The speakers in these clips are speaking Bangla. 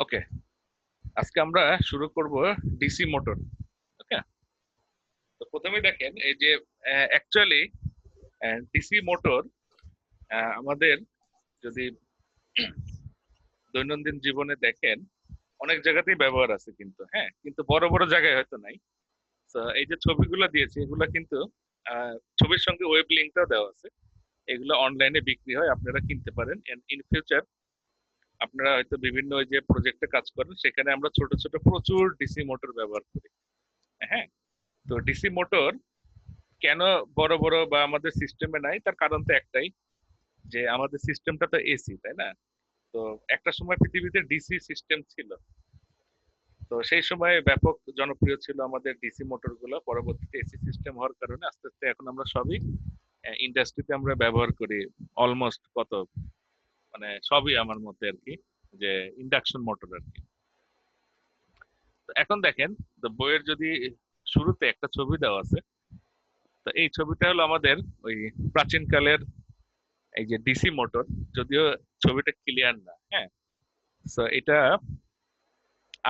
ওকে, আজকে আমরা শুরু করব ডিসি মোটর। ওকে, তো প্রথমে দেখেন এই যে অ্যাকচুয়ালি ডিসি মোটর আমাদের যদি দৈনন্দিন জীবনে দেখেন অনেক জায়গাতেই ব্যবহার আছে, কিন্তু হ্যাঁ, কিন্তু বড় বড় জায়গায় হয়তো নাই। তো এই যে ছবিগুলো দিয়েছি এগুলো কিন্তু ছবির সঙ্গে ওয়েব লিঙ্কটাও দেওয়া আছে। এগুলো অনলাইনে বিক্রি হয়, আপনারা কিনতে পারেন। ইন ফিউচার আপনারা হয়তো বিভিন্ন ওই যে প্রজেক্টে কাজ করেন, সেখানে আমরা ছোট ছোট প্রচুর ডিসি মোটর ব্যবহার করি। হ্যাঁ, তো ডিসি মোটর কেন বড় বড় বা আমাদের সিস্টেমে নাই, তার কারণ তো একটাই, যে আমাদের সিস্টেমটা তো এসি, তাই না? তো একটা সময় পৃথিবীতে ডিসি সিস্টেম ছিল। তো সেই সময় ব্যাপক জনপ্রিয় ছিল আমাদের ডিসি মোটর গুলো। পরবর্তীতে এসি সিস্টেম হওয়ার কারণে আস্তে আস্তে এখন আমরা সবই ইন্ডাস্ট্রিতে আমরা ব্যবহার করি। অলমোস্ট কত, মানে সবই আমার মধ্যে আর কি, যে ইন্ডাকশন মোটর আর কি। তো এখন দেখেন, তো বইয়ের যদি শুরুতে একটা ছবি দেওয়া আছে, তো এই ছবিটা হলো আমাদের ওই প্রাচীনকালের এই যে ডিসি মোটর। যদিও ছবিটা ক্লিয়ার না, হ্যাঁ। তো এটা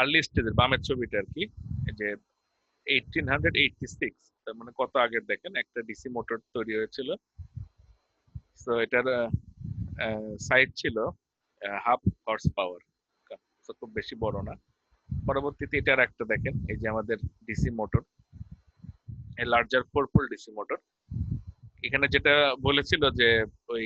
আর্লি স্টেজের বামের ছবিটা আর কি, এই যে 1886, তার মানে কত আগের দেখেন একটা ডিসি মোটর তৈরি হয়েছিল। তো এটার সাইজ ছিল হাফ হর্স পাওয়ার, খুব বেশি বড় না। পরবর্তীতে এটার একটা দেখেন, এই যে আমাদের ডিসি মোটর, এই লার্জার 4 পোল ডিসি মোটর। এখানে যেটা বলেছিল যে ওই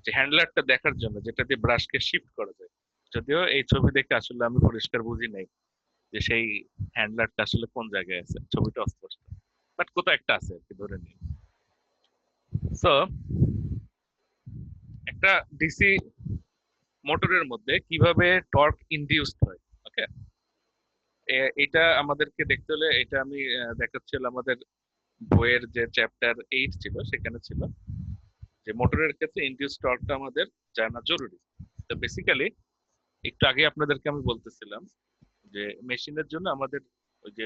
যে হ্যান্ডলারটা দেখার জন্য, যেটা দিয়ে ব্রাশকে শিফট করা যায়। যদিও এই ছবি দেখে আসলে আমি পরিষ্কার বুঝি নাই যে সেই হ্যান্ডলারটা আসলে কোন জায়গায় আছে, ছবিটা অস্পষ্ট, বাট কোথাও একটা আছে আর কি, ধরে নিন। সো একটা ডিসি মোটরের মধ্যে কিভাবে টর্ক ইনডিউসড হয়, ওকে, এটা আমাদেরকে দেখতে হলে, এটা আমি দেখাচ্ছিল আমাদের বইয়ের যে চ্যাপ্টার 8 ছিল, সেখানে ছিল যে মোটরের ক্ষেত্রে ইনডিউস টর্কটা আমাদের জানা জরুরি। তো বেসিক্যালি একটু আগে আপনাদেরকে আমি বলতেছিলাম যে মেশিনের জন্য আমাদের ওই যে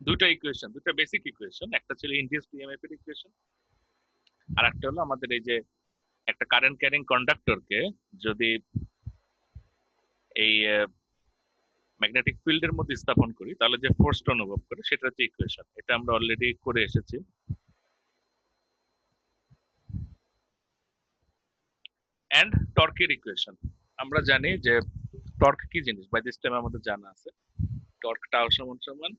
দুইটা ইকুয়েশন, দুইটা বেসিক ইকুয়েশন, একটা ছিল ইনডিউসড ইএমএফ এর ইকুয়েশন, আর একটা হলো আমাদের এই যে একটা কারেন্ট ক্যারিং কন্ডাক্টরকে যদি এই ম্যাগনেটিক ফিল্ডের মধ্যে স্থাপন করি, তাহলে যে ফোর্সটা অনুভব করে, সেটা হচ্ছে ইকুয়েশন। এটা আমরা অলরেডি করে এসেছি। এন্ড টর্কের ইকুয়েশন আমরা জানি যে টর্ক কি জিনিস, বাই দিস টাইম আমাদের জানা আছে। টর্ক টাও সমান সমান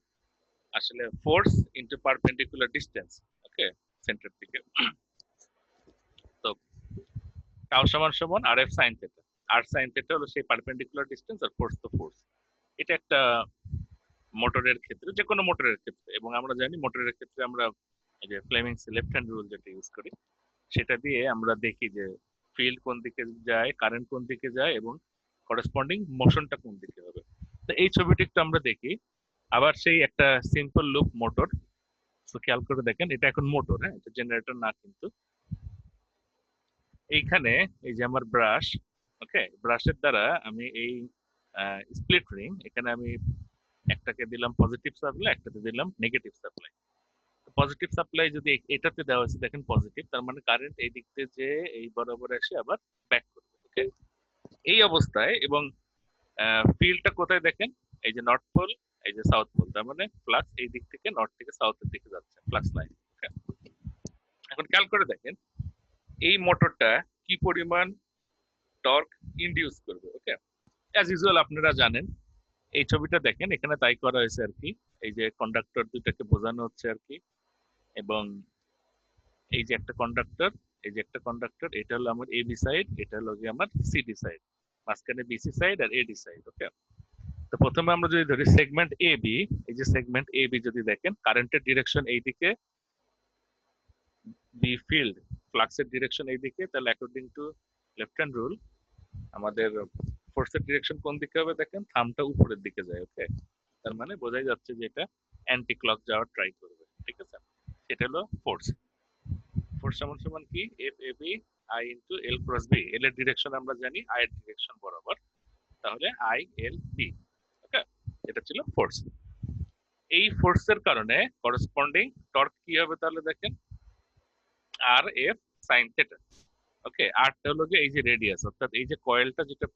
আসলে ফোর্স ইনটু পারপেন্ডিকুলার ডিসটেন্স, ওকে, সেন্টার থেকে। তো টাও সমান সমান আর এফ সাইন থিটা। আর সাইন থিটা হলো সেই পারপেন্ডিকুলার ডিসটেন্স, আর ফোর্স তো ফোর্স। এটা একটা মোটরের ক্ষেত্রে, যে কোনো মোটরের ক্ষেত্রে, এবং আমরা জানি মোটরের ক্ষেত্রে আমরা এই যে ফ্লেমিংস লেফট হ্যান্ড রুল যেটা ইউজ করি, সেটা দিয়ে আমরা দেখি যে ফিল্ড কোন দিকে যায়, কারেন্ট কোন দিকে যায়, এবং করেসপন্ডিং মোশনটা কোন দিকে হবে। তো এই ছবিটি একটু আমরা দেখি। আবার সেই একটা সিম্পল লুপ মোটর। তো খেয়াল করে দেখেন, এটা এখন মোটর, হ্যাঁ, এটা জেনারেটর না কিন্তু। এইখানে এই যে আমার ব্রাশ, ওকে, ব্রাশের দ্বারা আমি এই স্প্লিট রিং, এখানে আমি একটাকে দিলাম পজিটিভ সাপ্লাই, একটাতে দিলাম নেগেটিভ সাপ্লাই। পজিটিভ সাপ্লাই যদি এটাতে দেওয়া হয়েছে দেখেন পজিটিভ, তার মানে কারেন্ট এই দিক থেকে যে এই বরাবর এসে আবার ব্যাক করবে, ওকে। এই অবস্থায়, এবং ফিল্ডটা কোথায় দেখেন, এই যে নর্থ পোল, এই যে সাউথ পোল, তার মানে ফ্লাক্স এই দিক থেকে নর্থ থেকে সাউথের দিকে যাচ্ছে, ফ্লাক্স লাইন। এখন খেয়াল করে দেখেন এই মোটরটা কি পরিমাণ টর্ক ইনডিউস করবে, ওকে। অ্যাজ ইউজুয়াল আপনারা জানেন, এই ছবিটা দেখেন, এখানে তাই করা হয়েছে আর কি। এই যে কন্ডাক্টর দুটাকে বোঝানো হচ্ছে আর কি, এবং এই যে একটা কন্ডাক্টর, এই যে একটা কন্ডাক্টর, এটা হলো আমার এবি সাইড, এটা হলো আমার সিডি সাইড, মাঝখানে বিসি সাইড আর এডি সাইড, ওকে। তো প্রথমে আমরা যদি ধরি সেগমেন্ট এ বি, এই যে সেগমেন্ট এ বি যদি দেখেন, কারেন্টের ডিরেকশন এইদিকে, বি ফিল্ড ফ্লাক্সের ডিরেকশন এইদিকে, তাহলে according to left hand rule আমাদের ফোর্সের ডিরেকশন কোন দিকে হবে দেখেন, থামটা উপরের দিকে যায়, ওকে। তার মানে বোঝাই যাচ্ছে যে এটা অ্যান্টি ক্লক যাওয়ার ট্রাই করবে, ঠিক আছে। এটা হলো ফোর্স। ফোর্স সমান সমান কি, F A B I into L cross B. L এর ডিরেকশন আমরা জানি আই এর ডিরেকশন বরাবর, তাহলে আই এল বি, ওকে। এটা ছিল ফোর্স। এই ফোর্সের কারণে করেসপন্ডিং টর্ক কি হবে তাহলে দেখেন, আর এফ সাইন থিটা, ওকে। আরটা হলো যে এই যে রেডিয়াস, অর্থাৎ এই যে কয়েলটা যেটা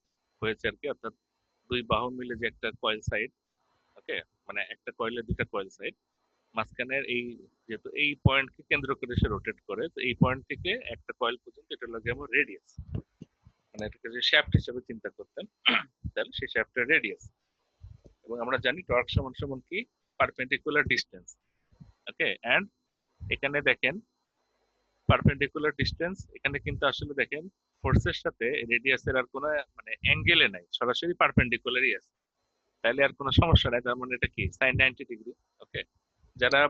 হয়েছে আর কি, অর্থাৎ দুই বাহু মিলে যে একটা কয়েল সাইড, ওকে, মানে একটা কয়েলের দুইটা কয়েল সাইড, মাঝখানের এই, যেহেতু এই পয়েন্টকে কেন্দ্র করে সে রোটেট করে, তো এই পয়েন্ট থেকে একটা কয়েল পর্যন্ত এটা লাগে আমার রেডিয়াস, মানে এটাকে যে শ্যাফট হিসেবে চিন্তা করতেন, তাহলে সেই শ্যাফটের রেডিয়াস। এবং আমরা জানি টর্ক সমান সমান কি, পারপেন্ডিকুলার ডিস্টেন্স, ওকে। এন্ড এখানে দেখেন পারপেন্ডিকুলার ডিস্টেন্স, এখানে কিন্তু আসলে দেখেন ফোর্সের সাথে রেডিয়াসের আর কোনো মানে অ্যাঙ্গেলে নাই, সরাসরি পারপেন্ডিকুলারই আছে, তাহলে আর কোনো সমস্যা নাই, তার মানে এটা কি সাইন 90 ডিগ্রি, ওকে। যারা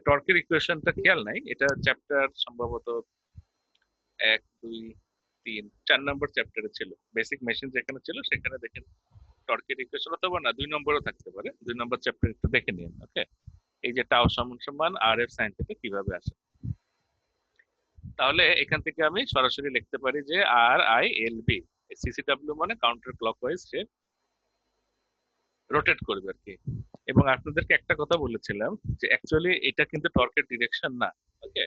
টর্কের ইকুয়েশনটা খেয়াল নাই, এটা চ্যাপ্টার সম্ভবত 1, 2, 3, 4 নম্বর চ্যাপ্টারে ছিল, বেসিক মেশিন যেখানে ছিল সেখানে দেখেন টর্কের ইকুয়েশন, অথবা না 2 নম্বরও থাকতে পারে, 2 নম্বর চ্যাপ্টার একটু দেখে নিন, ওকে। এই যে টাও সমান সমান আর এফ সাইন থিটা কিভাবে আসে, তাহলে এখান থেকে আমি সরাসরি লিখতে পারি যে আর আই এল বি, সিসিডব্লিউ মানে কাউন্টার ক্লকওয়াইজ সে রোটেট করবে আর কি। এবং আপনাদেরকে একটা কথা বলেছিলাম যে অ্যাকচুয়ালি এটা কিন্তু টর্কের ডিরেকশন না, ওকে।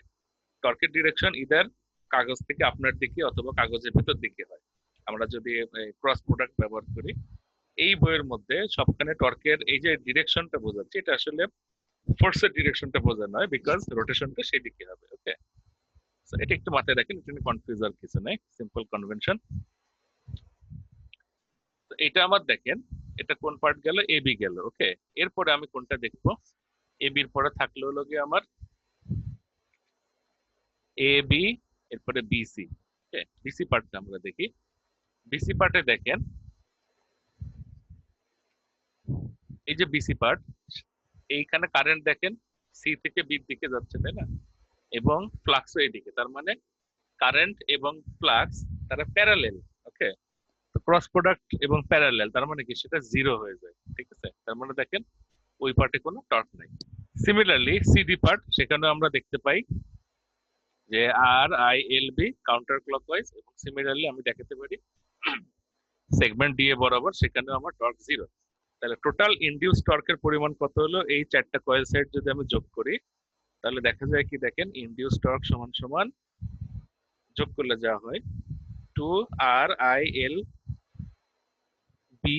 টর্কের ডিরেকশন ইদার কাগজ থেকে আপনার দিকে অথবা কাগজের ভেতর দিকে হয়। আমরা যদি ক্রস প্রোডাক্ট ব্যবহার করি, এই বইয়ের মধ্যে সবখানে টর্কের এই যে ডিরেকশনটা বোঝাচ্ছে, এটা আসলে ফোর্সের ডিরেকশনটা বোঝা নয়, বিকজ রোটেশনটা সেই দিকে হবে, ওকে। এটা একটু মাথায় রাখেন, এটা নিয়ে কনফিউজ আর কিছু নাই, সিম্পল কনভেনশন। তো এটা আমার দেখেন, এটা কোন পার্ট গেল, এ বি গেল, ওকে। এরপরে আমি কোনটা দেখবো, এ বির পরে থাকলো হলো গিয়ে আমার এ বি, এরপরে বিসি, ওকে। বিসি পার্টটা আমরা দেখি, বিসি পার্টে দেখেন এই যে বিসি পার্ট, এইখানে কারেন্ট দেখেন সি থেকে বির দিকে যাচ্ছে, তাই না, এবং ফ্লাক্সও এইদিকে, তার মানে কারেন্ট এবং ফ্লাক্স তারা প্যারালেল, ওকে। তো ক্রস প্রোডাক্ট এবং প্যারালেল, তার মানে কি সেটা জিরো হয়ে যায়, ঠিক আছে। তার মানে দেখেন ওই পার্টে কোনো টর্ক নাই। সিমিলারলি সিডি পার্ট, সেখানেও আমরা দেখতে পাই যে আর I L B counter clockwise, এবং সিমিলারলি আমি দেখাতে পারি সেগমেন্ট ডি এ বরাবর, সেখানেও আমার টর্ক জিরো। তাহলে টোটাল ইনডিউস টর্কের পরিমাণ কত হলো, এই চারটা কয়েল সাইড যদি আমি যোগ করি, তাহলে দেখা যায় কি, দেখেন ইনডিউস টর্ক সমান সমান যোগ করলে যা হয় 2 RIL be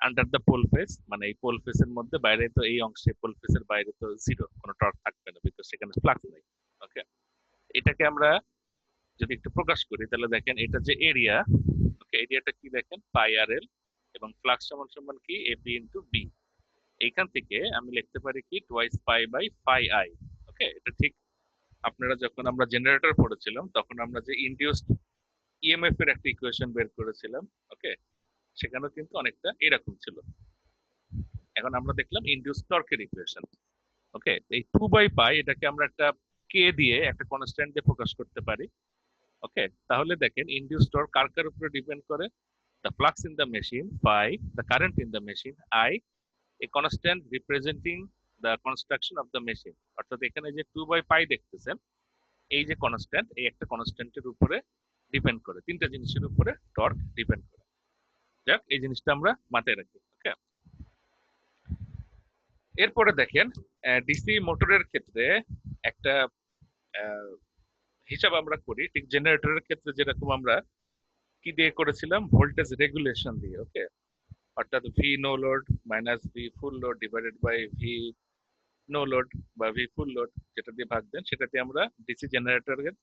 under the pole face, মানে এই পোল ফেসের মধ্যে বাইরে, তো এই অংশে পোল ফেসের বাইরে তো জিরো, কোনো টর্ক থাকবে না, বিকজ সেখানে ফ্লাক্স নাই, ওকে। এটাকে আমরা যদি একটু প্রকাশ করি, তাহলে দেখেন এটা যে এরিয়া, ওকে, এরিয়াটা কি দেখেন পাই আর এল, এবং ফ্লাক্স সমান সমান কি এ বি ইন্টু বি। এইখান থেকে আমি লিখতে পারি কি twice pi by phi I, okay. এটা ঠিক আপনারা যখন আমরা জেনারেটর পড়েছিলাম, তখন আমরা যে ইনডিউসড ইএমএফ এর একটা ইকুয়েশন বের করেছিলাম, ওকে, সেখানেও কিন্তু অনেকটা এরকম ছিল। এখন আমরা দেখলাম ইনডিউস টর্কের ইকুয়েশন, ওকে। এই 2/পাই এটাকে আমরা একটা কে দিয়ে, একটা কনস্ট্যান্ট দিয়ে প্রকাশ করতে পারি, ওকে। তাহলে দেখেন ইনডিউস টর্ক কার কার উপরে ডিপেন্ড করে, the flux in the machine phi, the current in the machine I, a constant representing the construction of the machine, অর্থাৎ এখানে যে 2/পাই দেখতেছেন, এই যে কনস্ট্যান্ট, এই একটা কনস্ট্যান্টের উপরে ডিপেন্ড করে, তিনটা জিনিসের উপরে টর্ক ডিপেন্ড করে। যাক, এই জিনিসটা আমরা মাথায় রাখি, ওকে। এরপরে দেখেন ডিসি মোটরের ক্ষেত্রে একটা হিসাব আমরা করি, ঠিক জেনারেটরের ক্ষেত্রে যেরকম আমরা কি দিয়ে করেছিলাম, ভোল্টেজ রেগুলেশন দিয়ে, ওকে। অর্থাৎ V no load minus V full load divided by V no load বা ভি ফুল লোড, যেটা দিয়ে ভাগ দেন, সেটা দিয়ে আমরা ডিসি জেনারেটরের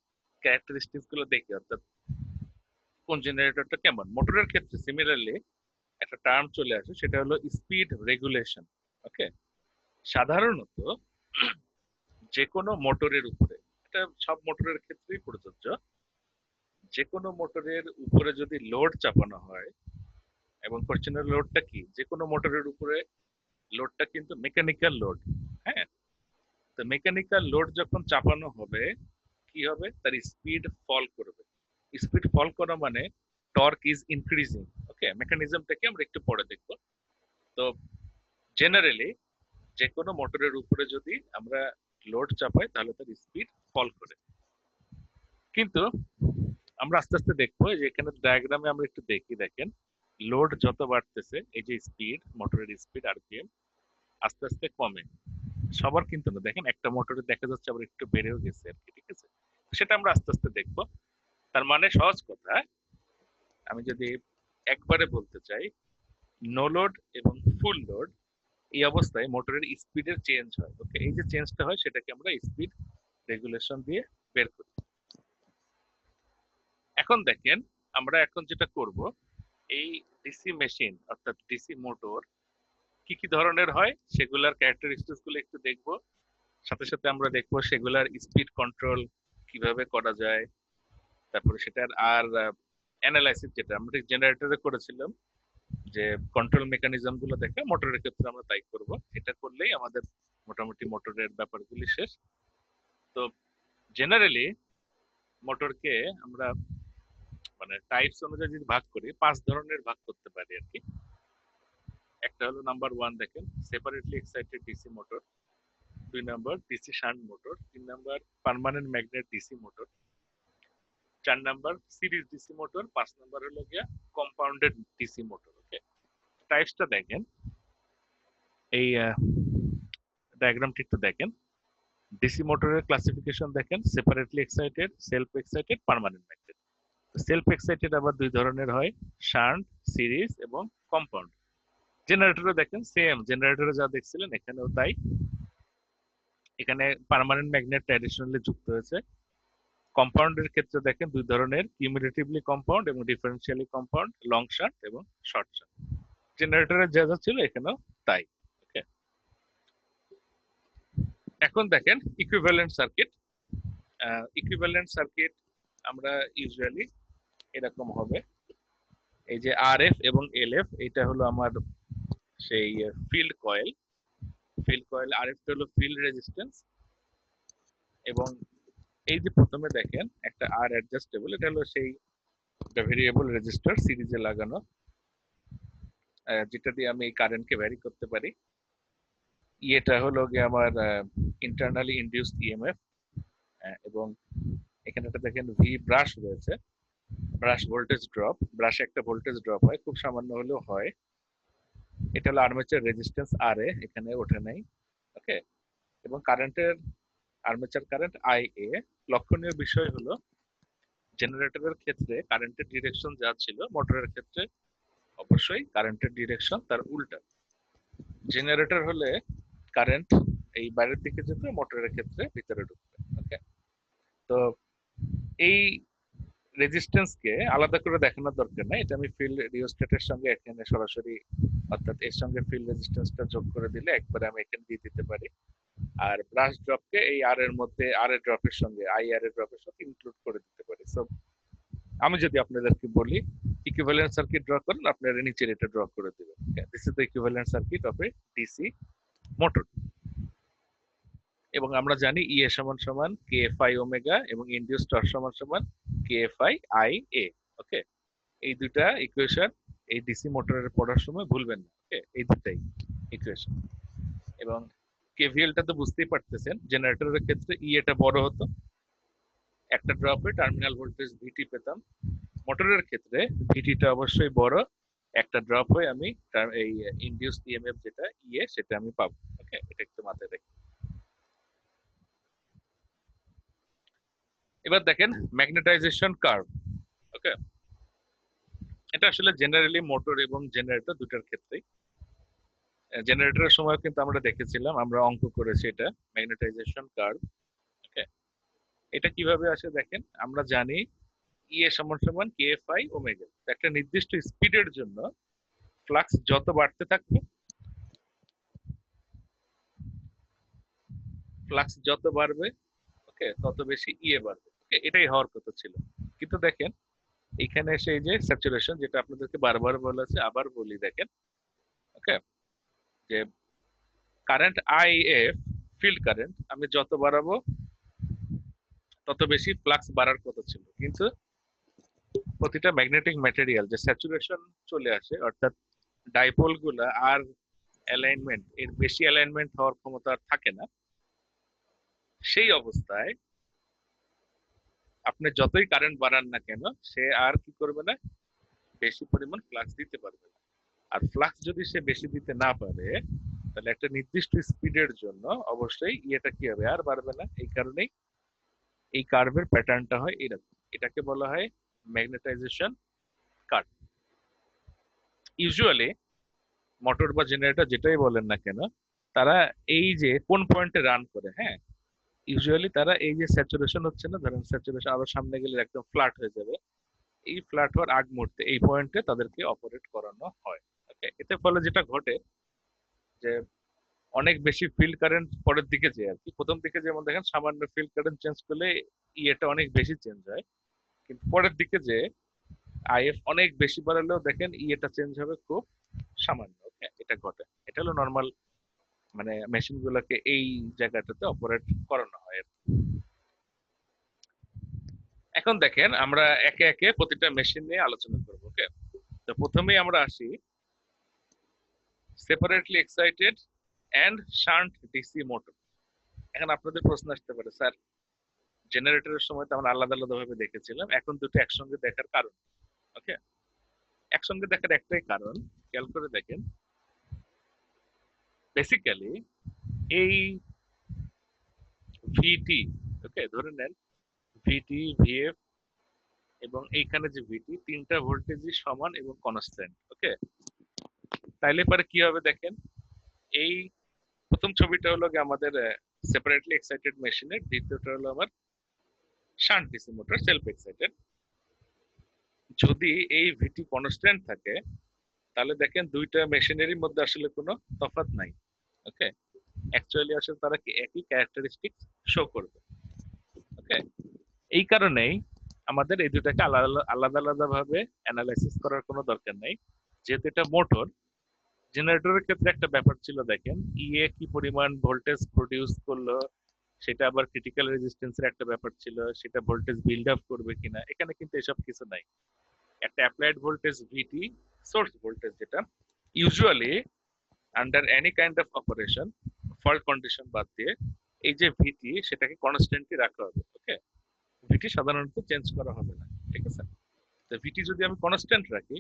ক্যারেক্টারিস্টিক্স গুলো দেখি, অর্থাৎ কোন জেনারেটরটা কেমন। মোটরের ক্ষেত্রে সিমিলারলি একটা টার্ম চলে আসে, সেটা হলো স্পিড রেগুলেশন, ওকে। সাধারণত যে কোনো মোটরের উপরে, এটা সব মোটরের ক্ষেত্রেই প্রযোজ্য, যে কোনো মোটরের উপরে যদি লোড চাপানো হয়, এবং কোশ্চেনের লোডটা কি, যে কোনো মোটরের উপরে লোডটা কিন্তু মেকানিক্যাল লোড, হ্যাঁ। তো মেকানিক্যাল লোড যখন চাপানো হবে, কি হবে, তার স্পিড ফল করবে। স্পিড ফল করা মানে টর্ক ইজ ইনক্রিজিং, ওকে। মেকানিজমটাকে আমরা একটু পরে দেখবো। তো জেনারেলি যে কোনো মোটরের উপরে যদি আমরা লোড চাপাই, তাহলে তার স্পিড ফল করে। কিন্তু আমরা আস্তে আস্তে দেখবো যে এখানে ডায়াগ্রামে আমরা একটু দেখি, দেখেন লোড যত বাড়তেছে, এই যে স্পিড, মোটরের স্পিড আরপিএম আস্তে আস্তে কমে। সবার কিন্তু না, দেখেন একটা মোটরে দেখা যাচ্ছে আবার একটু বেড়েও গেছে আর কি, ঠিক আছে। সেটা আমরা আস্তে আস্তে দেখবো। তার মানে সহজ কথা, আমি যদি একবারে বলতে চাই, নো লোড এবং ফুল লোড এই অবস্থায় মোটরের স্পিডের চেঞ্জ হয়। ওকে, এই যে চেঞ্জটা হয় সেটাকে আমরা স্পিড রেগুলেশন দিয়ে বের করি। এখন দেখেন আমরা এখন যেটা করব, এই ডিসি মেশিন অর্থাৎ ডিসি মোটর কি কি ধরনের হয় সেগুলার ক্যারেক্টারিস্টিক্স গুলো একটু দেখবো। সাথে সাথে আমরা দেখবো সেগুলার স্পিড কন্ট্রোল কিভাবে করা যায়। তারপরে সেটার আর অ্যানালাইসিস যেটা আমরা জেনারেটরে করেছিলাম, যে কন্ট্রোল মেকানিজম গুলো দেখে মোটরের ক্ষেত্রে আমরা তাই করব। এটা করলেই আমাদের মোটামুটি মোটরের ব্যাপারগুলি শেষ। তো জেনারেলি মোটরকে আমরা মানে টাইপস অনুযায়ী যদি ভাগ করি, 5 ধরনের ভাগ করতে পারি আর কি। একটা হলো নাম্বার 1, দেখেন separately excited DC motor. 2 number DC shunt motor. 3 number permanent magnet DC motor. 4 number series DC motor. 5 number হলো গিয়া কম্পাউন্ডেড ডিসি মোটর। ওকে, টাইপসটা দেখেন, এই ডায়াগ্রামটি একটু দেখেন। ডিসি মোটরের ক্লাসিফিকেশন দেখেন, separately excited, self excited, permanent magnet. Self excited আবার 2 ধরনের হয়, শান্ট, সিরিজ এবং কম্পাউন্ড। জেনারেটরে দেখেন সেম, জেনারেটরে যা দেখছিলেন এখানেও তাই। এখানে পার্মানেন্ট ম্যাগনেট ট্র্যাডিশনালি যুক্ত হয়েছে। কম্পাউন্ডের ক্ষেত্রে দেখেন 2 ধরনের, কিউমুলেটিভলি কম্পাউন্ড এবং ডিফারেন্সিয়ালি কম্পাউন্ড, লং শান্ট এবং শর্ট শান্ট। জেনারেটরে যা যা ছিল এখানেও তাই। ওকে, এখন দেখেন ইকুইভ্যালেন্ট সার্কিট। ইকুইভ্যালেন্ট সার্কিট আমরা ইউজুয়ালি এরকম হবে, এই যে আর এফ এবং এল এফ, এটা হলো আমার সেই ফিল্ড কয়েল। ফিল্ড কয়েল আর এফ হলো ফিল্ড রেজিস্ট্যান্স, এবং এই যে প্রথমে দেখেন একটা আর অ্যাডজাস্টেবল, এটা হলো সেই ভেরিয়েবল রেজিস্টার সিরিজে লাগানো, যেটা দিয়ে আমি এই কারেন্টকে ভ্যারি করতে পারি। এটা হলো গিয়ে আমার ইন্টারনালি ইনডিউসড ইএমএফ, এবং এখানে একটা দেখেন ভি ব্রাশ রয়েছে, ব্রাশ ভোল্টেজ ড্রপ। ব্রাশে একটা ভোল্টেজ ড্রপ হয়, খুব সামান্য হলেও হয়। এটা হলো আর্মেচার রেজিস্ট্যান্স আর এ, এখানে ওঠে নাই। ওকে, এবং কারেন্টের আর্মেচার কারেন্ট আই এ। লক্ষণীয় বিষয় হলো জেনারেটরের ক্ষেত্রে কারেন্টের ডিরেকশন যা ছিল, মোটরের ক্ষেত্রে অবশ্যই কারেন্টের ডিরেকশন তার উল্টা। জেনারেটর হলে কারেন্ট এই বাইরের দিকে যেত, মোটরের ক্ষেত্রে ভিতরে ঢুকবে। ওকে, তো এই রেজিস্ট্যান্সকে আলাদা করে দেখানোর দরকার নাই, এটা আমি ফিল্ড রিওস্ট্যাটের সঙ্গে এখানে সরাসরি, অর্থাৎ এর সঙ্গে ফিল্ড রেজিস্ট্যান্সটা যোগ করে দিলে একবারে আমি এখানে দিয়ে দিতে পারি। আর ব্রাশ ড্রপকে এই আর এর মধ্যে, আর এর ড্রপের সঙ্গে, আই আর এর ড্রপের সঙ্গে ইনক্লুড করে দিতে পারি। সো আমি যদি আপনাদেরকে বলি ইকুইভ্যালেন্ট সার্কিট ড্র করেন, আপনারা নিচের এটা ড্র করে দিবেন। This is the equivalent circuit of a DC motor. এবং আমরা জানি ইএ সমান সমান কে এফ আই ওমেগা এবং ইনডিউস টর্ক সমান সমান K phi I A. Okay, এই দুটা ইকুয়েশন এই ডিসি মোটরের পড়ার সময় ভুলবেন না। ওকে, এই দুটাই ইকুয়েশন। এবং কেভিএলটা তো বুঝতেই পারতেছেন, জেনারেটরের ক্ষেত্রে ই এটা বড় হতো, একটা ড্রপে টার্মিনাল ভোল্টেজ ভিটি পেতাম। মোটরের ক্ষেত্রে ভিটিটা অবশ্যই বড়, একটা ড্রপ হয়ে আমি এই ইনডিউসড ইএমএফ যেটা ইএ সেটা আমি পাবো। ওকে, এটা একটু মাথায় রাখি। এবার দেখেন ম্যাগনেটাইজেশন কার্ভ। ওকে, এটা আসলে জেনারেলি মোটর এবং জেনারেটর দুটার ক্ষেত্রেই। জেনারেটরের সময় কিন্তু আমরা দেখেছিলাম, আমরা অঙ্ক করেছি এটা, ম্যাগনেটাইজেশন কার্ভ। ওকে, এটা কিভাবে আসে দেখেন, আমরা জানি ইএ সমান সমান কে এফ আই ওমেগা। একটা নির্দিষ্ট স্পিডের জন্য ফ্লাক্স যত বাড়তে থাকবে, ফ্লাক্স যত বাড়বে, ওকে, তত বেশি ইএ বাড়বে। ওকে, এটাই হওয়ার কথা ছিল। কিন্তু দেখেন এখানে এসে এই যে স্যাচুরেশন, যেটা আপনাদেরকে বারবার বলেছে, আবার বলি দেখেন। ওকে, যে current I F, field current আমি যত বাড়াবো তত বেশি ফ্লাক্স বাড়ার কথা ছিল। কিন্তু প্রতিটা ম্যাগনেটিক ম্যাটেরিয়াল যে স্যাচুরেশন চলে আসে, অর্থাৎ ডাইপোল গুলা আর অ্যালাইনমেন্ট, এর বেশি অ্যালাইনমেন্ট হওয়ার ক্ষমতা আর থাকে না। সেই অবস্থায় আপনি যতই কারেন্ট বাড়ান না কেন, সে আর কি করবে না, বেশি পরিমাণ ফ্লাক্স দিতে পারবে না। আর ফ্লাক্স যদি সে বেশি দিতে না পারে, তাহলে একটা নির্দিষ্ট স্পিডের জন্য অবশ্যই ইয়েটা কি হবে, আর বাড়বে না। এই কারণেই এই কার্ভের প্যাটার্নটা হয় এরকম। এটাকে বলা হয় ম্যাগনেটাইজেশন কার্ভ। ইউজুয়ালি মোটর বা জেনারেটর যেটাই বলেন না কেন, তারা এই যে কোন পয়েন্টে রান করে, হ্যাঁ, ইউজুয়ালি তারা এই যে স্যাচুরেশন হচ্ছে না, ধরেন স্যাচুরেশন আরো সামনে গেলে একদম ফ্ল্যাট হয়ে যাবে, এই ফ্ল্যাট হওয়ার আগ মুহূর্তে এই পয়েন্টে তাদেরকে অপারেট করানো হয়। ওকে, এতে ফলে যেটা ঘটে যে অনেক বেশি ফিল্ড কারেন্ট পরের দিকে যায় আর কি। প্রথম দিকে যেমন দেখেন সামান্য ফিল্ড কারেন্ট চেঞ্জ করলে ইয়েটা অনেক বেশি চেঞ্জ হয়, কিন্তু পরের দিকে যে আইএফ অনেক বেশি বাড়ালেও দেখেন ইয়েটা চেঞ্জ হবে খুব সামান্য। ওকে, এটা ঘটে, এটা হলো নর্মাল, মানে মেশিন গুলোকে এই জায়গাটাতে অপারেট করানো হয় আর কি। এখন দেখেন আমরা একে একে প্রতিটা মেশিন নিয়ে আলোচনা করবো। ওকে, তো প্রথমেই আমরা আসি separately excited and shunt DC motor. এখন আপনাদের প্রশ্ন আসতে পারে, স্যার জেনারেটরের সময় তো আমরা আলাদা আলাদা ভাবে দেখেছিলাম, এখন দুটো একসঙ্গে দেখার কারণ? ওকে, একসঙ্গে দেখার একটাই কারণ, খেয়াল করে দেখেন, বেসিক্যালি এই ভিটি, ওকে ধরে নেন ভিটি, ভিএফ এবং এইখানে যে ভিটি, তিনটা ভোল্টেজই সমান এবং কনস্ট্যান্ট। ওকে, তাইলে পরে কি হবে দেখেন, এই প্রথম ছবিটা হলো গিয়ে আমাদের সেপারেটলি এক্সাইটেড মেশিনের, দ্বিতীয়টা হলো আমার shunt DC motor self excited. যদি এই ভিটি কনস্ট্যান্ট থাকে তাহলে দেখেন দুইটা মেশিনারির মধ্যে আসলে কোনো তফাৎ নাই। ওকে, অ্যাকচুয়ালি আসলে তারা কি একই ক্যারেক্টারিস্টিক শো করবে। ওকে, এই কারণেই আমাদের এই দুটাকে আলাদা আলাদা আলাদা ভাবে অ্যানালাইসিস করার কোনো দরকার নাই, যেহেতু এটা মোটর। জেনারেটরের ক্ষেত্রে একটা ব্যাপার ছিল, দেখেন ইএ কি পরিমাণ ভোল্টেজ প্রডিউস করলো, সেটা আবার ক্রিটিক্যাল রেজিস্ট্যান্সের একটা ব্যাপার ছিল, সেটা ভোল্টেজ বিল্ড আপ করবে কিনা, এখানে কিন্তু এসব কিছু নাই। একটা অ্যাপ্লাইড ভোল্টেজ ভিটি, সোর্স ভোল্টেজ, যেটা usually under any kind of operation fault condition বাদ দিয়ে এই যে ভিটি সেটাকে কনস্ট্যান্টলি রাখা হবে। ওকে, ভিটি সাধারণত চেঞ্জ করা হবে না, ঠিক আছে? তো ভিটি যদি আমি কনস্ট্যান্ট রাখি,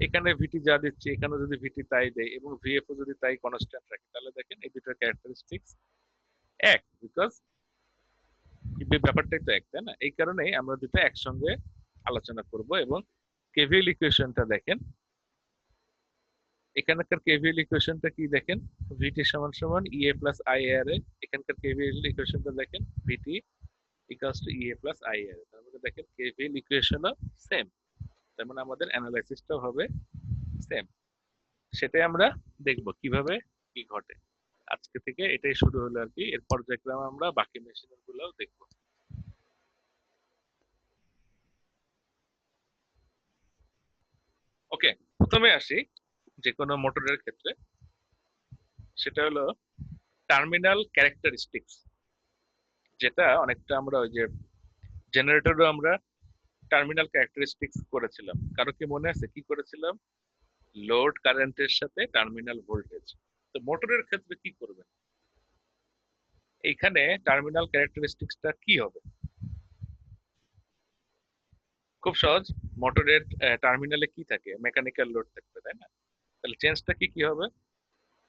এখানে ভিটি যা দিচ্ছে এখানে যদি ভিটি তাই দেয় এবং ভিএফও যদি তাই কনস্ট্যান্ট রাখি, তাহলে দেখেন এই দুটোর ক্যারেক্টারিস্টিক্স এক, বিকজ ব্যাপারটাই তো এক, তাই না? এই কারণেই আমরা দুটো একসঙ্গে আলোচনা করব। এবং কেভিএল ইকুয়েশনটা দেখেন, এখানকার কেভিএল ইকুয়েশনটা কি দেখেন, ভিটি সমান সমান ইএ প্লাস আই আর এ। এখানকার কেভিএল ইকুয়েশনটা দেখেন, VT equals to EA plus I R A. তার মানে দেখেন কেভিএল ইকুয়েশনও সেম, তার মানে আমাদের অ্যানালাইসিসটাও হবে সেম। সেটাই আমরা দেখব কিভাবে কি ঘটে। আজকে থেকে এটাই শুরু হলো আর কি, এর পর্যায়ক্রমে আমরা বাকি মেশিনারি গুলোও দেখব। ওকে, প্রথমে আসি যে কোনো মোটরের ক্ষেত্রে, সেটা হলো টার্মিনাল ক্যারেক্টারিস্টিক্স, যেটা অনেকটা আমরা ওই যে জেনারেটরও আমরা টার্মিনাল ক্যারেক্টারিস্টিক্স করেছিলাম। কারো কি মনে আছে কি করেছিলাম? লোড কারেন্টের সাথে টার্মিনাল ভোল্টেজ। তো মোটরের ক্ষেত্রে কি করবেন, এইখানে টার্মিনাল ক্যারেক্টারিস্টিক্সটা কি হবে? খুব সহজ, মোটরের টার্মিনালে কি থাকে? মেকানিক্যাল লোড থাকবে, তাই না? তাহলে চেঞ্জটা কি কি হবে?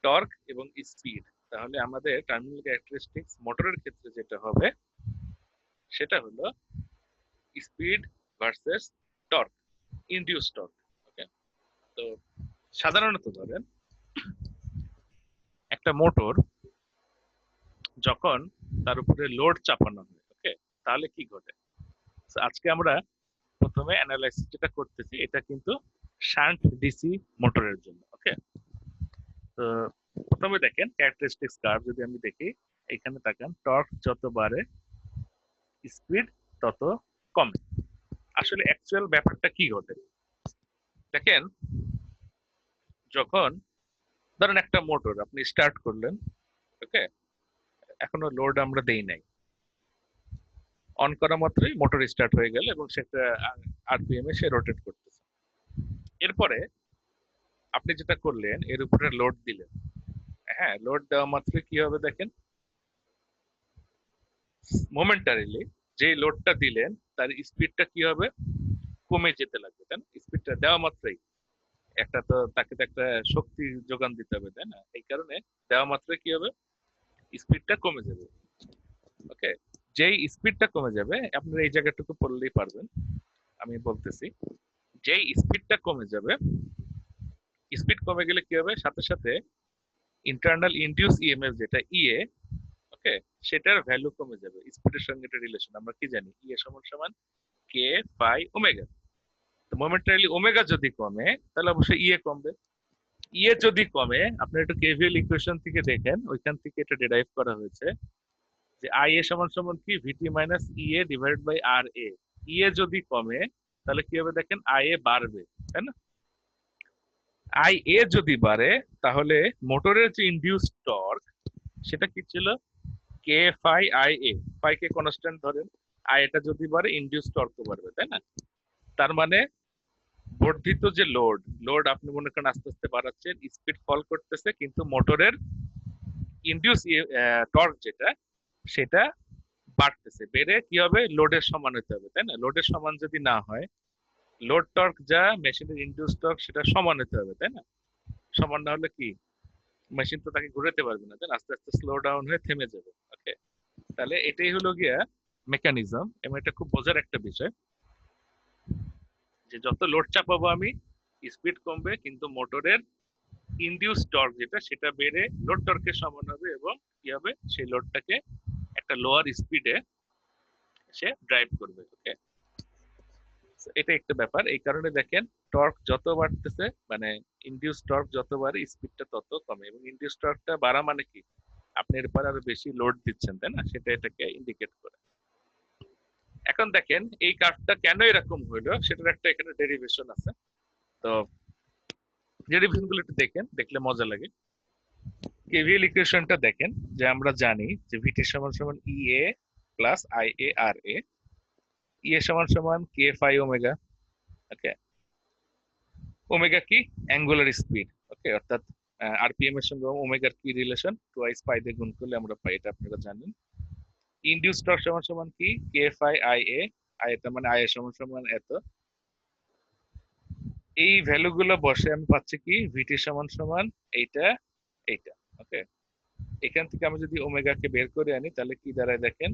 টর্ক এবং স্পিড। তাহলে আমাদের টার্মিনাল ক্যারেক্টারিস্টিক্স মোটরের ক্ষেত্রে যেটা হবে সেটা হলো speed versus torque, induce torque. Okay, তো সাধারণত ধরেন একটা মোটর যখন তার উপরে লোড চাপানো হয়, ওকে, তাহলে কি ঘটে? So, আজকে আমরা প্রথমে অ্যানালাইসিস যেটা করতেছি এটা কিন্তু শান্ট ডিসি মোটরের জন্য। ওকে, তো প্রথমে দেখেন ক্যারেক্টারিস্টিক্স কার্ভ যদি আমি দেখি, এখানে তাকান, টর্ক যত বাড়ে স্পিড তত কমে। আসলে অ্যাকচুয়াল ব্যাপারটা কি ঘটে দেখেন, যখন ধরেন একটা মোটর আপনি স্টার্ট করলেন, ওকে, এখনো লোড আমরা দেই নাই, অন করা মাত্রই মোটর স্টার্ট হয়ে গেল এবং সেটা আরপিএম এ সে রোটেট করতেছে। এরপরে আপনি যেটা করলেন এর উপরে লোড দিলেন, হ্যাঁ, লোড দেওয়া মাত্রই কি হবে দেখেন, মোমেন্টারিলি যে লোডটা দিলেন তার স্পিডটা কি হবে? কমে যেতে লাগবে, তাই না? স্পিডটা দেওয়া মাত্রই একটা তো তাকে তো একটা শক্তি যোগান দিতে হবে, তাই না? এই কারণে দেওয়া মাত্রই কি হবে? স্পিডটা কমে যাবে। ওকে, যেই স্পিডটা কমে যাবে, আপনারা এই জায়গাটুকু পড়লেই পারবেন, আমি বলতেছি, যেই স্পিডটা কমে যাবে স্পিড কমে গেলে কি হবে, সাথে সাথে ইন্টারনাল ইনডিউস ইএমএফ যেটা ইএ, ওকে, সেটার ভ্যালু কমে যাবে। স্পিডের সঙ্গে এটা রিলেশন, আমরা কি জানি, ইএ সমান সমান কে ফাই ওমেগা। তো মোমেন্টারিলি ওমেগা যদি কমে তাহলে অবশ্যই ইএ কমবে। ইএ যদি কমে, আপনি একটু কেভিএল ইকুয়েশন থেকে দেখেন, ওইখান থেকে এটা ডিরাইভ করা হয়েছে যে আই এ সমান সমান কি ভিটি মাইনাস ইএ ডিভাইড বাই আর এ। ইএ যদি কমে তাহলে কি হবে দেখেন, আই এ বাড়বে, তাই না? আই এ যদি বাড়ে তাহলে মোটরের যে ইনডিউস টর্ক সেটা কি ছিল, K phi I A, phi K constant ধরেন, আই এটা যদি বাড়ে ইনডিউস টর্ক বাড়বে, তাই না? তার মানে বর্ধিত যে লোড, লোড আপনি মনে করেন আস্তে আস্তে বাড়াচ্ছেন, স্পিড ফল করতেছে, কিন্তু মোটরের ইনডিউস টর্ক যেটা সেটা বাড়তেছে, বেড়ে কি হবে, লোডের সমান হতে হবে, তাই না? লোডের সমান যদি না হয়, লোড টর্ক যা মেশিনের ইনডিউস টর্ক সেটা সমান হতে হবে, তাই না? সমান না হলে কি মেশিন তো তাকে ঘুরাতে পারবে না, তাই না? আস্তে আস্তে স্লো ডাউন হয়ে থেমে যাবে। ওকে, তাহলে এটাই হলো গিয়া মেকানিজম, এবং এটা খুব বোঝার একটা বিষয় যে যত লোড চাপাবো আমি, স্পিড কমবে, কিন্তু মোটরের ইনডিউস টর্ক যেটা সেটা বেড়ে লোড টর্কের সমান হবে, এবং কি হবে, সেই লোডটাকে একটা লোয়ার স্পিডে সে ড্রাইভ করবে। ওকে, এটা একটা ব্যাপার। এই কারণে দেখেন টর্ক যত বাড়তেছে, মানে ইনডিউস টর্ক যত বাড়ে স্পিডটা তত কমে, এবং ইনডিউস টর্কটা বাড়া মানে কি, আপনি এরপর আরো বেশি লোড দিচ্ছেন, তাই না? সেটা এটাকে ইন্ডিকেট করে। এখন দেখেন এই কার্ভটা কেন এরকম হইলো, সেটার একটা এখানে ডেরিভেশন আছে। তো ডেরিভেশন গুলো একটু দেখেন, দেখলে মজা লাগে। কেভিএল ইকুয়েশনটা দেখেন, যে আমরা জানি যে ভিটি সমান সমান ই এ প্লাস আই এ আর এ। ই এ সমান সমান কে ফাই ওমেগা। ওকে, ওমেগা কি, অ্যাঙ্গুলার স্পিড। ওকে, অর্থাৎ আরপিএম এর সঙ্গে ওমেগার কি রিলেশন, টুয়াইস পাই দিয়ে গুণ করলে আমরা পাই, এটা আপনারা জানেন। ইনডিউস টর্ক সমান সমান কি, কে ফাই আই এ, আই এটা মানে আই এর সমান সমান এত। এই ভ্যালু গুলো বসে আমি পাচ্ছি কি, ভিটি সমান সমান এইটা, এইটা। ওকে, এখান থেকে আমি যদি ওমেগা কে বের করে আনি তাহলে কি দাঁড়ায় দেখেন,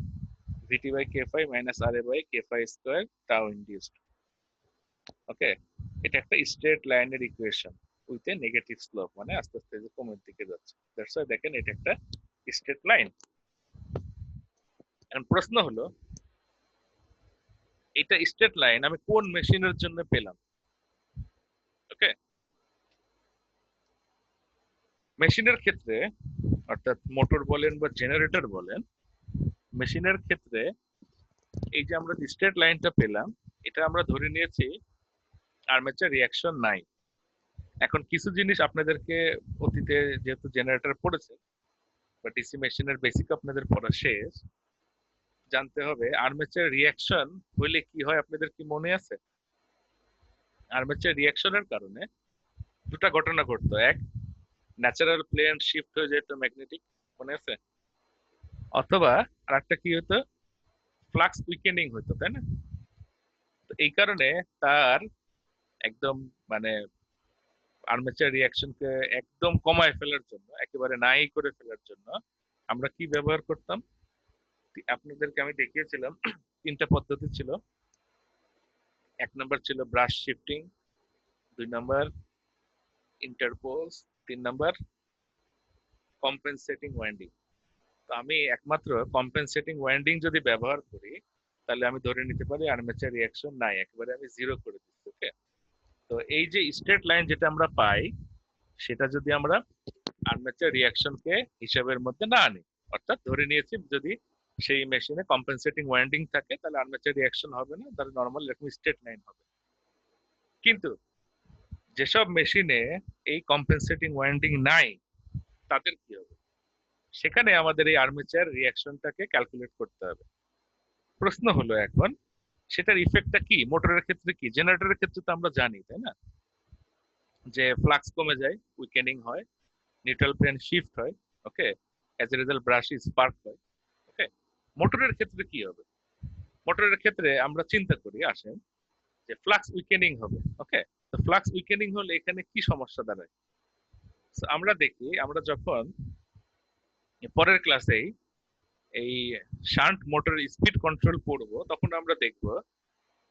VT by K phi minus R A by K phi square tau induced. Okay, এটা একটা স্ট্রেট লাইনের equation with a negative slope, মানে আস্তে আস্তে যে কমের দিকে যাচ্ছে। দ্যাটস ওয়াই দেখেন এটা একটা স্ট্রেট লাইন। এখন প্রশ্ন হলো, এটা স্ট্রেট লাইন আমি কোন মেশিনের জন্য পেলাম? ওকে, মেশিনের ক্ষেত্রে, অর্থাৎ মোটর বলেন বা জেনারেটর বলেন, মেশিনের ক্ষেত্রে এই যে আমরা স্ট্রেট লাইনটা পেলাম, এটা আমরা ধরে নিয়েছি আর্মেচার রিয়াকশন নাই। এখন কিছু জিনিস আপনাদেরকে অতীতে যেহেতু জেনারেটর পড়েছে বা ডিসি মেশিনের বেসিক আপনাদের পড়া শেষ, জানতে হবে আর্মেচার রিয়াকশন হইলে কি হয়, আপনাদের কি মনে আছে? আর্মেচার রিয়াকশনের কারণে দুটা ঘটনা ঘটতো। এক, ন্যাচারাল প্লেন শিফট হয়ে যেত ম্যাগনেটিক, মনে আছে? অথবা আর একটা কি হতো, ফ্লাক্স উইকেনিং হতো, তাই না? তো এই কারণে তার একদম মানে আর্মেচার রিয়াকশনকে একদম কমায় ফেলার জন্য, একেবারে নাই করে ফেলার জন্য আমরা কি ব্যবহার করতাম, আপনাদেরকে আমি দেখিয়েছিলাম তিনটা পদ্ধতি ছিল। এক নম্বর ছিল ব্রাশ শিফটিং, দুই নম্বর ইন্টারপোজ, তিন নম্বর কম্পেনসেটিং ওয়াইন্ডিং। তো আমি একমাত্র কম্পেনসেটিং ওয়াইন্ডিং যদি ব্যবহার করি তাহলে আমি ধরে নিতে পারি আর্মেচার রিয়াকশন নাই, একেবারে আমি জিরো করে দিচ্ছি। ওকে, তো এই যে স্ট্রেট লাইন যেটা আমরা পাই, সেটা যদি আমরা আর্মেচার রিয়াকশনকে হিসাবের মধ্যে না আনি, অর্থাৎ ধরে নিয়েছি যদি সেই মেশিনে কম্পেনসেটিং ওয়াইন্ডিং থাকে তাহলে আর্মেচার রিয়াকশন হবে না, তাহলে নর্মাল এরকম স্ট্রেট লাইন হবে। কিন্তু যেসব মেশিনে এই কম্পেনসেটিং ওয়াইন্ডিং নাই, তাদের কি হবে, সেখানে আমাদের এই আর্মেচার রিয়াকশনটাকে ক্যালকুলেট করতে হবে। প্রশ্ন হলো এখন সেটার ইফেক্টটা কি, মোটরের ক্ষেত্রে কি, জেনারেটরের ক্ষেত্রে তো আমরা জানি, তাই না, যে ফ্লাক্স কমে যায়, উইকেনিং হয়, নিউট্রাল প্লেন শিফট হয়। Okay, as a result brush spark হয়। ওকে, মোটরের ক্ষেত্রে কি হবে? মোটরের ক্ষেত্রে আমরা চিন্তা করি, আসেন, যে ফ্লাক্স উইকেনিং হবে। ওকে, তো ফ্লাক্স উইকেনিং হলে এখানে কি সমস্যা দাঁড়ায়? আমরা দেখি, আমরা যখন পরের ক্লাসেই এই শান্ট মোটরের স্পিড কন্ট্রোল পড়বো, তখন আমরা দেখব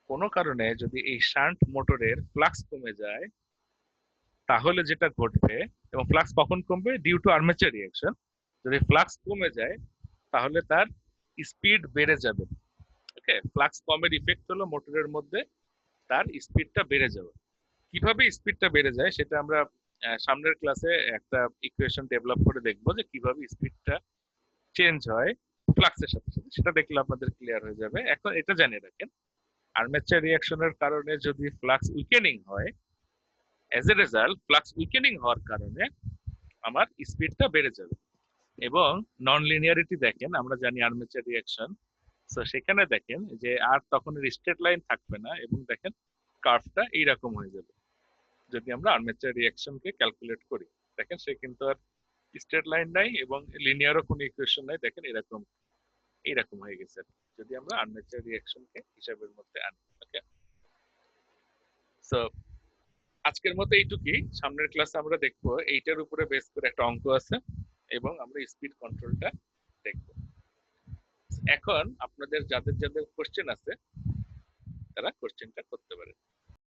কোনো কারণে যদি এই শান্ট মোটরের ফ্লাক্স কমে যায়, তাহলে যেটা ঘটবে, এবং ফ্লাক্স কখন কমবে? Due to armature reaction. যদি ফ্লাক্স কমে যায় তাহলে তার স্পিড বেড়ে যাবে। ওকে, ফ্লাক্স কমের ইফেক্ট হলো মোটরের মধ্যে তার স্পিডটা বেড়ে যাবে। কিভাবে স্পিডটা বেড়ে যায় সেটা আমরা সামনের ক্লাসে একটা ইকুয়েশন ডেভেলপ করে দেখবো, যে কিভাবে স্পিডটা চেঞ্জ হয় ফ্লাক্সের সাথে সাথে। সেটা দেখলে আপনাদের ক্লিয়ার হয়ে যাবে। এখন এটা জানিয়ে রাখেন, আর্মেচার রিয়াকশনের কারণে যদি ফ্লাক্স উইকেনিং হয়, এজ এ রেজাল্ট ফ্লাক্স উইকেনিং হওয়ার কারণে আমার স্পিডটা বেড়ে যাবে। এবং নন লিনিয়ারিটি দেখেন, আমরা জানি আর্মেচার রিয়াকশন, তো সেখানে দেখেন যে আর তখন স্ট্রেট লাইন থাকবে না, এবং দেখেন কার্ভটা এইরকম হয়ে যাবে। যদি আমরা আর্মেচার রিয়াকশনকে ক্যালকুলেট করি, দেখেন সে কিন্তু আর স্ট্রেট লাইন নাই এবং লিনিয়ারও কোনো ইকুয়েশন নাই, দেখেন এরকম এইরকম হয়ে গেছে যদি আমরা আর্মেচার রিয়াকশনকে হিসাবের মধ্যে আনি। ওকে, সো আজকের মতো এইটুকুই। সামনের ক্লাসে আমরা দেখবো এইটার উপরে বেস করে একটা অঙ্ক আছে, এবং আমরা স্পিড কন্ট্রোলটা দেখবো। এখন আপনাদের যাদের যাদের কোশ্চেন আছে তারা কোশ্চেনটা করতে পারে।